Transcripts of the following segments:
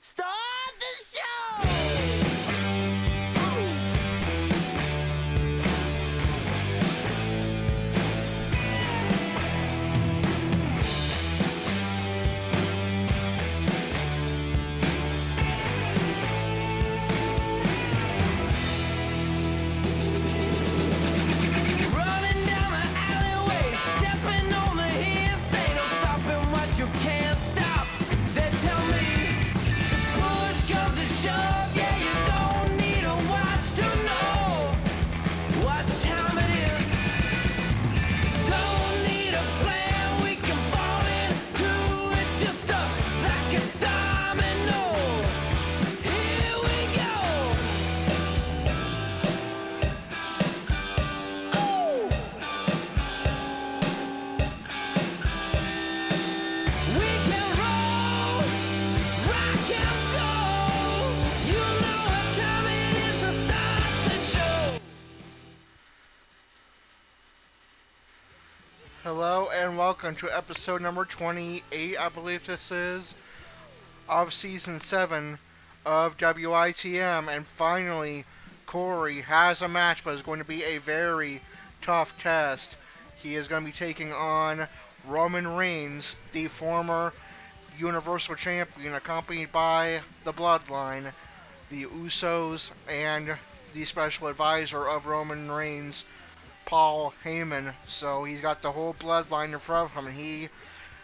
Start the show! Running down the alleyway, stepping on the hills, ain't no stopping what you can't stop. They tell me push comes to shove, yeah, you don't need a watch to know what time it is. Don't need a plan, we can fall into it just up like a domino. Here we go. Oh, we can roll, rock and soul. You know what time it is to start the show. Hello and welcome to episode number 28, I believe this is, of season 7 of WITM. And finally, Corey has a match, but it's going to be a very tough test. He is going to be taking on Roman Reigns, the former Universal Champion, accompanied by the Bloodline, the Usos, and the special advisor of Roman Reigns, Paul Heyman. So he's got the whole bloodline in front of him, and he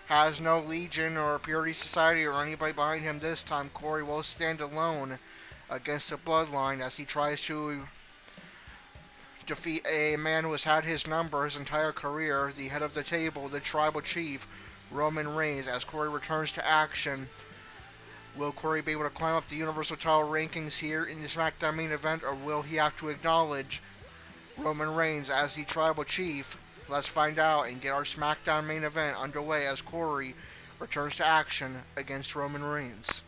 has no Legion or Purity Society or anybody behind him this time. Corey will stand alone against the bloodline as he tries to defeat a man who has had his number his entire career, the head of the table, the tribal chief, Roman Reigns. As Corey returns to action, will Corey be able to climb up the Universal title rankings here in the SmackDown main event, or will he have to acknowledge Roman Reigns as the tribal chief? Let's find out and get our SmackDown main event underway as Corey returns to action against Roman Reigns.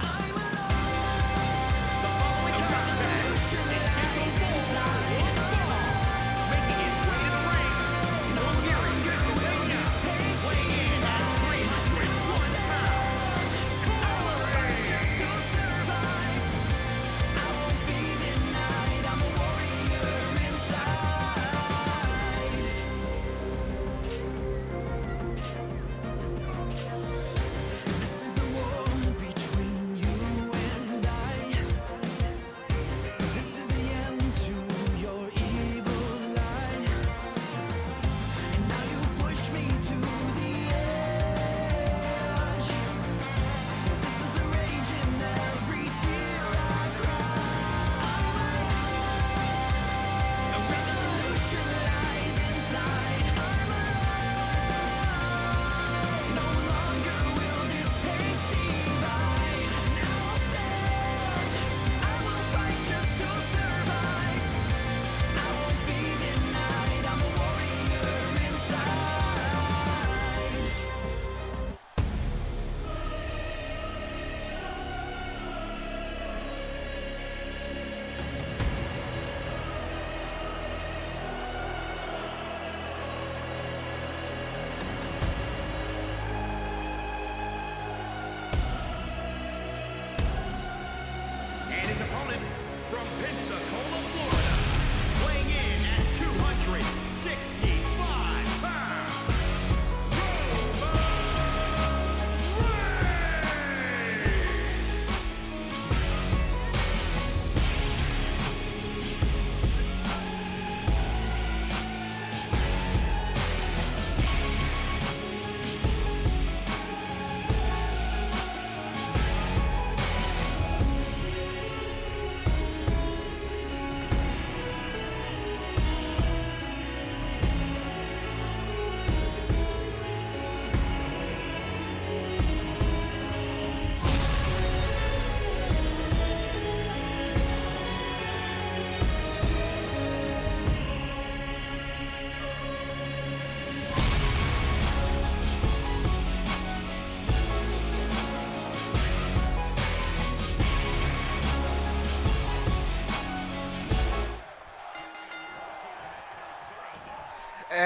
I'm alone.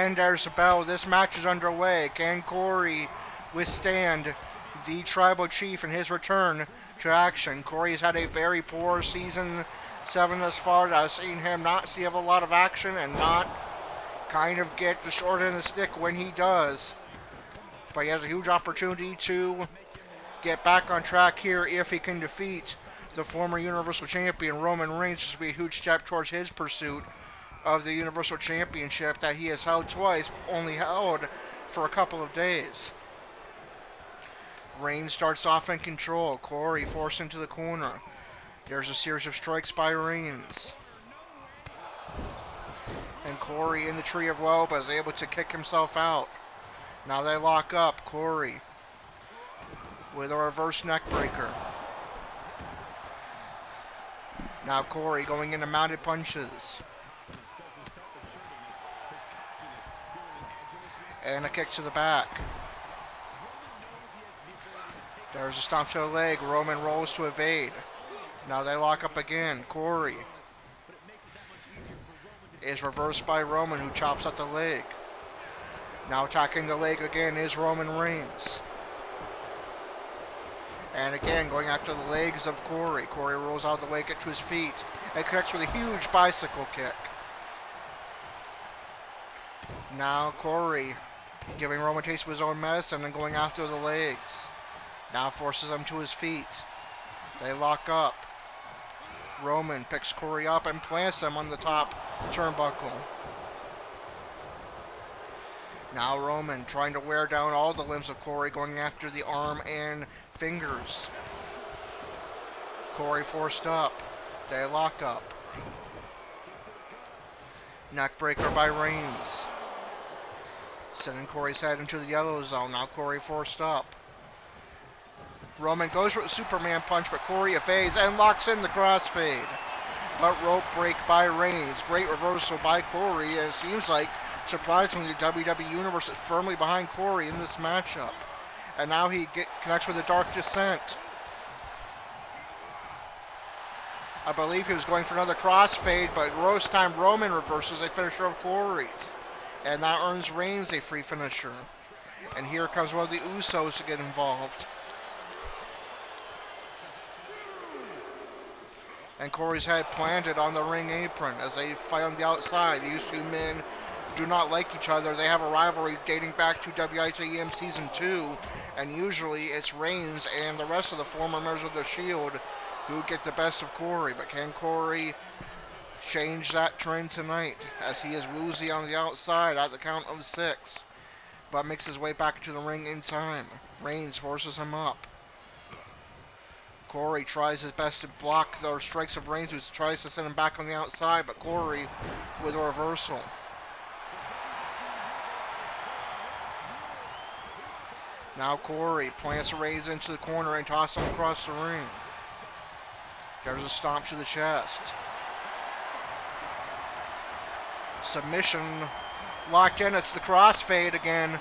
And there's the bell. This match is underway. Can Corey withstand the Tribal Chief in his return to action? Corey's had a very poor season 7 thus far. I've seen him not see a lot of action and not kind of get the short end of the stick when he does. But he has a huge opportunity to get back on track here if he can defeat the former Universal Champion Roman Reigns. This will be a huge step towards his pursuit of the Universal Championship that he has held twice, only held for a couple of days. Reigns starts off in control. Corey forced into the corner. There's a series of strikes by Reigns. And Corey in the Tree of Woe is able to kick himself out. Now they lock up. Corey with a reverse neckbreaker. Now Corey going into mounted punches. And a kick to the back. There's a stomp to the leg. Roman rolls to evade. Now they lock up again. Corey is reversed by Roman, who chops at the leg. Now attacking the leg again is Roman Reigns. And again going after the legs of Corey. Corey rolls out of the way, gets to his feet, and connects with a huge bicycle kick. Now Corey giving Roman a taste of his own medicine and going after the legs. Now forces him to his feet. They lock up. Roman picks Corey up and plants him on the top turnbuckle. Now Roman trying to wear down all the limbs of Corey, going after the arm and fingers. Corey forced up. They lock up. Neckbreaker by Reigns. Sending Corey's head into the yellow zone. Now Corey forced up. Roman goes for the Superman punch, but Corey evades and locks in the crossfade. But rope break by Reigns. Great reversal by Corey. And it seems like, surprisingly, the WWE Universe is firmly behind Corey in this matchup. And now he connects with a Dark Descent. I believe he was going for another crossfade, but this time Roman reverses a finisher of Corey's. And that earns Reigns a free finisher. And here comes one of the Usos to get involved. And Corey's head planted on the ring apron as they fight on the outside. These two men do not like each other. They have a rivalry dating back to WITM Season 2. And usually it's Reigns and the rest of the former members of the Shield who get the best of Corey. But can Corey change that trend tonight as he is woozy on the outside at the count of 6? But makes his way back into the ring in time. Reigns forces him up. Corey tries his best to block the strikes of Reigns, who tries to send him back on the outside, but Corey with a reversal. Now Corey plants Reigns into the corner and tosses him across the ring. There's a stomp to the chest. Submission locked in. It's the crossfade again.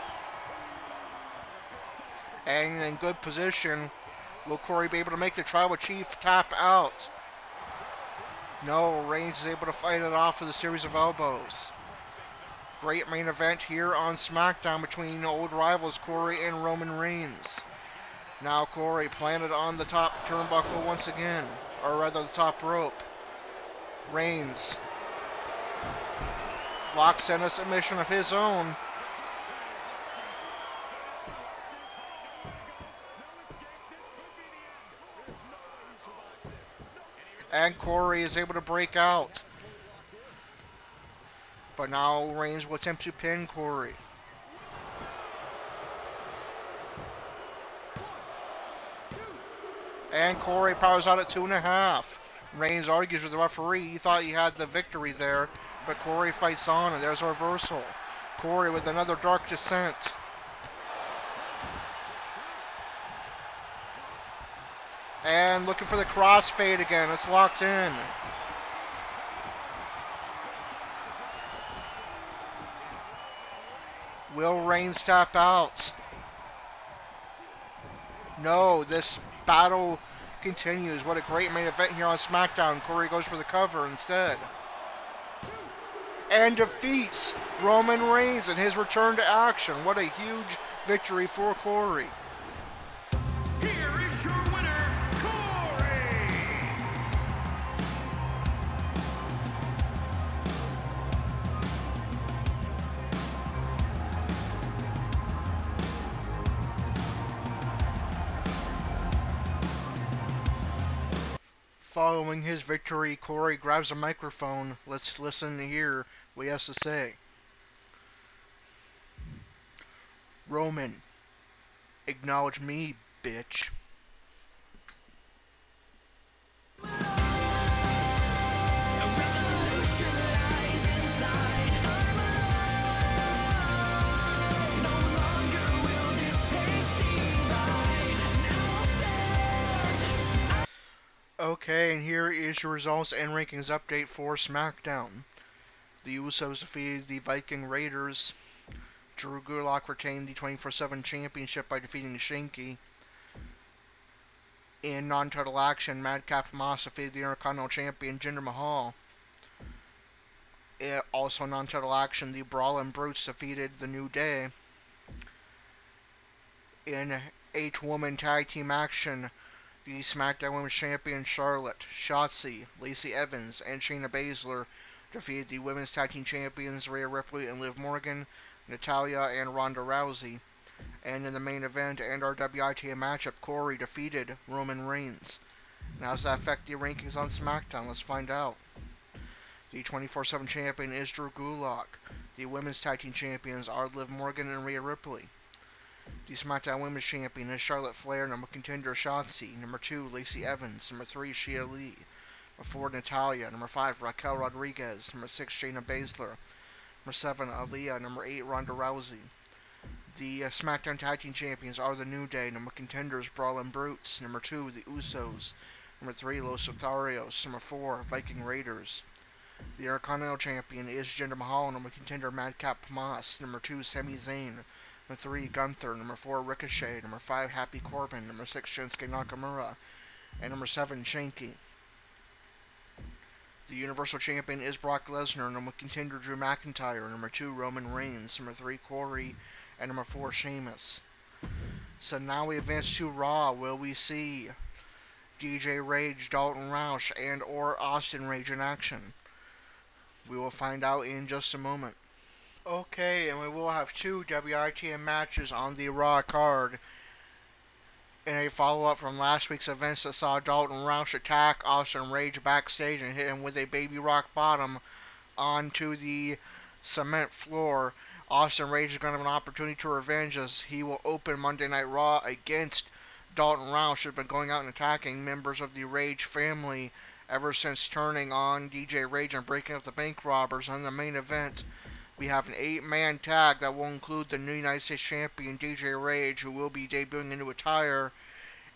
And in good position. Will Corey be able to make the Tribal Chief tap out? No, Reigns is able to fight it off with a series of elbows. Great main event here on SmackDown between old rivals Corey and Roman Reigns. Now Corey planted on the top turnbuckle once again, or rather the top rope. Reigns locks in a submission of his own. And Corey is able to break out. But now Reigns will attempt to pin Corey. And Corey powers out at 2.5. Reigns argues with the referee. He thought he had the victory there. But Corey fights on, and there's a reversal. Corey with another Dark Descent. And looking for the crossfade again. It's locked in. Will Reigns tap out? No, this battle continues. What a great main event here on SmackDown. Corey goes for the cover instead. and defeats Roman Reigns in his return to action. What a huge victory for Corey. Here is your winner, Corey! Following his victory, Corey grabs a microphone. Let's listen to hear what he has to say. Roman, acknowledge me, bitch. Okay, and here is your results and rankings update for SmackDown. The Usos defeated the Viking Raiders. Drew Gulak retained the 24/7 championship by defeating Shanky. In non-title action, Madcap Moss defeated the Intercontinental Champion Jinder Mahal. Also non-title action, the Brawlin' Brutes defeated the New Day. In 8-woman tag team action, the SmackDown Women's Champion Charlotte, Shotzi, Lacey Evans, and Shayna Baszler defeated the Women's Tag Team Champions Rhea Ripley and Liv Morgan, Natalya, and Ronda Rousey. And in the main event and our WITM matchup, Corey defeated Roman Reigns. Now, does that affect the rankings on SmackDown? Let's find out. The 24/7 champion is Drew Gulak. The Women's Tag Team Champions are Liv Morgan and Rhea Ripley. The SmackDown Women's Champion is Charlotte Flair. Number contender, Shotzi. Number 2, Lacey Evans. Number 3, Shia Lee. Number 4, Natalya. Number 5, Raquel Rodriguez. Number 6, Shayna Baszler. Number 7, Aaliyah. Number 8, Ronda Rousey. The SmackDown Tag Team Champions are the New Day. Number contenders, Brawlin' Brutes. Number 2, the Usos. Number 3, Los Lotharios. Number 4, Viking Raiders. The Intercontinental Champion is Jinder Mahal. Number contender, Madcap Moss. Number 2, Sami Zayn. Number 3, Gunther. Number 4, Ricochet. Number 5, Happy Corbin. Number 6, Shinsuke Nakamura. And number 7, Shanky. The Universal Champion is Brock Lesnar. Number contender, Drew McIntyre. Number 2, Roman Reigns. Number 3, Corey. And number 4, Sheamus. So now we advance to Raw. Will we see DJ Rage, Dalton Roush, and or Austin Rage in action? We will find out in just a moment. Okay, and we will have 2 WITM matches on the Raw card. In a follow-up from last week's events that saw Dalton Roush attack Austin Rage backstage and hit him with a baby rock bottom onto the cement floor, Austin Rage is going to have an opportunity to revenge as he will open Monday Night Raw against Dalton Roush, who has been going out and attacking members of the Rage family ever since turning on DJ Rage and breaking up the bank robbers. On the main event, we have an 8-man tag that will include the new United States Champion DJ Rage, who will be debuting a new attire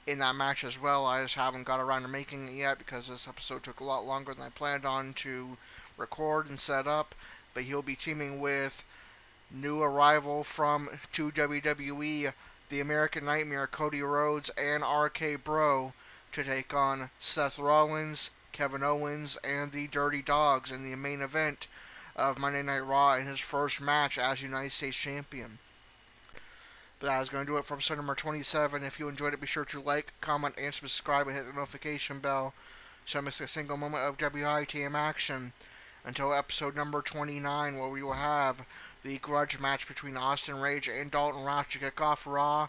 in that match as well. I just haven't got around to making it yet because this episode took a lot longer than I planned on to record and set up. But he'll be teaming with new arrival from to WWE, the American Nightmare, Cody Rhodes, and RK Bro to take on Seth Rollins, Kevin Owens, and the Dirty Dogs in the main event of Monday Night Raw in his first match as United States Champion. But that is going to do it for episode number 27. If you enjoyed it, be sure to like, comment, and subscribe, and hit the notification bell so you don't miss a single moment of WITM action until episode number 29, where we will have the grudge match between Austin Rage and Dalton Roush to kick off Raw,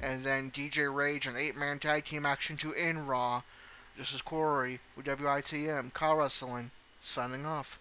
and then DJ Rage and 8-man tag team action to end Raw. This is Corey with WITM CAW Wrestling, signing off.